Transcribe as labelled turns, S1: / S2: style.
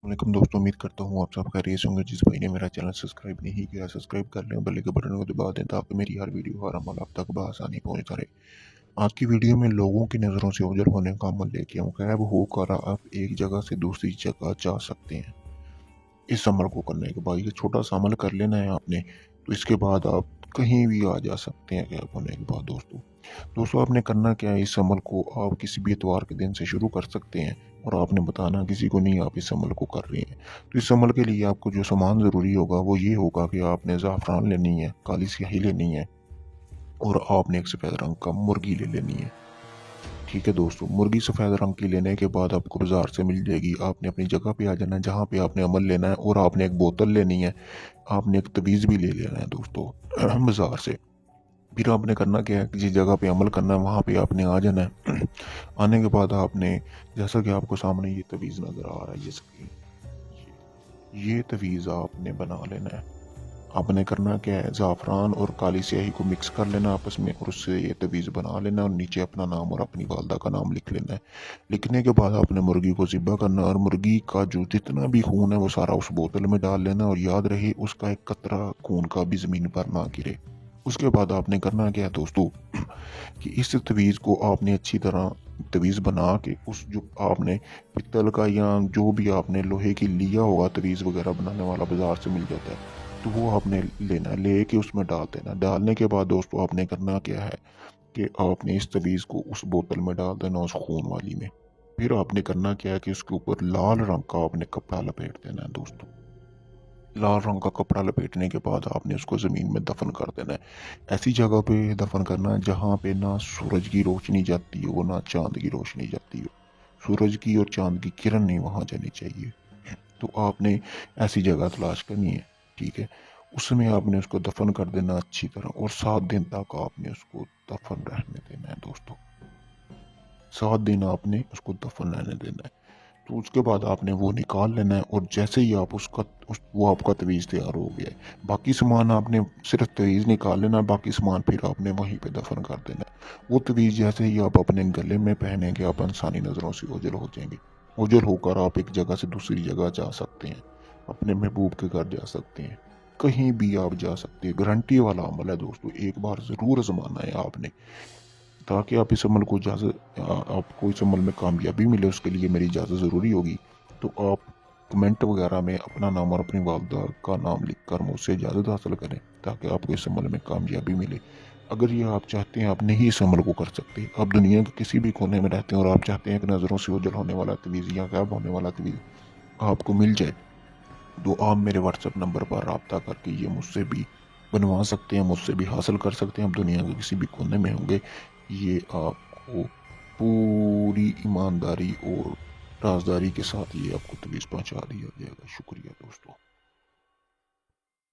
S1: वालेकुम दोस्तों, उम्मीद करता हूँ आप सब खैरियत से होंगे। जिस भाई ने मेरा चैनल सब्सक्राइब नहीं किया, सब्सक्राइब कर लें, बेल के बटन को दबा दें ताकि मेरी हर वीडियो हर अमल आप तक बआसानी पहुँचता रहे। आज की वीडियो में लोगों की नज़रों से ओझल होने का अमल लेके आऊँ। गायब होकर आप एक जगह से दूसरी जगह जा सकते हैं। इस अमल को करने के बाद ये छोटा सा अमल कर लेना है आपने, तो इसके बाद आप कहीं भी आ जा सकते हैं गायब होने के बाद। दोस्तों आपने करना क्या है, इस अमल को आप किसी भी इतवार के दिन से शुरू कर सकते हैं और आपने बताना किसी को नहीं आप इस अमल को कर रहे हैं। तो इस अमल के लिए आपको जो सामान ज़रूरी होगा वो ये होगा कि आपने ज़ाफ़रान लेनी है, काली स्याही लेनी है और आपने एक सफ़ेद रंग का मुर्गी ले लेनी है। ठीक है दोस्तों, मुर्गी सफ़ेद रंग की लेने के बाद आपको बाज़ार से मिल जाएगी। आपने अपनी जगह पे आ जाना है जहाँ पे आपने अमल लेना है और आपने एक बोतल लेनी है, आपने एक तवीज़ भी ले लेना है दोस्तों बाज़ार से। फिर आपने करना क्या है कि जिस जगह पे अमल करना है वहाँ पे आपने आ जाना है। आने के बाद आपने, जैसा कि आपको सामने ये तवीज़ नज़र आ रहा है, ये तवीज़ आपने बना लेना है। आपने करना क्या है, ज़ाफ़रान और काली स्याही को मिक्स कर लेना आपस में और उससे ये तवीज़ बना लेना और नीचे अपना नाम और अपनी वालदा का नाम लिख लेना है। लिखने के बाद आपने मुर्गी को ज़िब्हा करना और मुर्गी का जो जितना भी खून है वो सारा उस बोतल में डाल लेना और याद रहे उसका एक कतरा खून का भी ज़मीन पर ना गिरे। उसके बाद आपने करना क्या है दोस्तों कि इस तवीज़ को आपने अच्छी तरह तवीज़ बना के उस जो आपने पित्तल का या जो भी आपने लोहे की लिया होगा, तवीज़ वगैरह बनाने वाला बाज़ार से मिल जाता है, तो वो आपने लेना है, लेके उसमें डाल देना। डालने के बाद दोस्तों आपने करना क्या है कि आपने इस तवीज़ को उस बोतल में डाल देना, उस खून वाली में। फिर आपने करना क्या है कि उसके ऊपर लाल रंग का आपने कपड़ा लपेट देना है दोस्तों। लाल रंग का कपड़ा लपेटने के बाद आपने उसको ज़मीन में दफन कर देना है। ऐसी जगह पे दफन करना है जहाँ पे ना सूरज की रोशनी जाती हो, ना चाँद की रोशनी जाती हो। सूरज की और चाँद की किरण नहीं वहाँ जानी चाहिए। तो आपने ऐसी जगह तलाश करनी है, ठीक है? उसमें आपने उसको दफन कर देना अच्छी तरह और 7 दिन तक आपने उसको दफन रहने देना है दोस्तों। 7 दिन आपने उसको दफन रहने देना है। तो उसके बाद आपने वो निकाल लेना है और जैसे ही आप उसका वो आपका तवीज़ तैयार हो गया है। बाकी सामान आपने सिर्फ तवीज़ निकाल लेना, बाकी सामान फिर आपने वहीं पे दफन कर देना है। वो तवीज़ जैसे ही आप अपने गले में पहनेंगे आप इंसानी नज़रों से ओझल हो जाएंगे। ओझल होकर आप एक जगह से दूसरी जगह जा सकते हैं, अपने महबूब के घर जा सकते हैं, कहीं भी आप जा सकते हैं। गारंटी वाला अमल है दोस्तों, एक बार ज़रूर आजमाना है आपने, ताकि आप इस अमल को आपको इस अमल में कामयाबी मिले। उसके लिए मेरी इजाज़त ज़रूरी होगी, तो आप कमेंट वगैरह में अपना नाम और अपनी वालदा का नाम लिख कर मुझसे इजाज़त हासिल करें ताकि आपको इस अमल में कामयाबी मिले। अगर ये आप चाहते हैं, आप नहीं इस अमल को कर सकते, आप दुनिया के किसी भी कोने में रहते हैं और आप चाहते हैं कि नज़रों से ओझल होने वाला तवीज़ या गायब होने वाला तवीज़ आपको मिल जाए, तो आप मेरे व्हाट्सएप नंबर पर रब्ता करके ये मुझसे भी बनवा सकते हैं, मुझसे भी हासिल कर सकते हैं। आप दुनिया के किसी भी कोने में होंगे, ये आपको पूरी ईमानदारी और राजदारी के साथ ये आपको तवीज़ पहुंचा दिया जाएगा। शुक्रिया दोस्तों।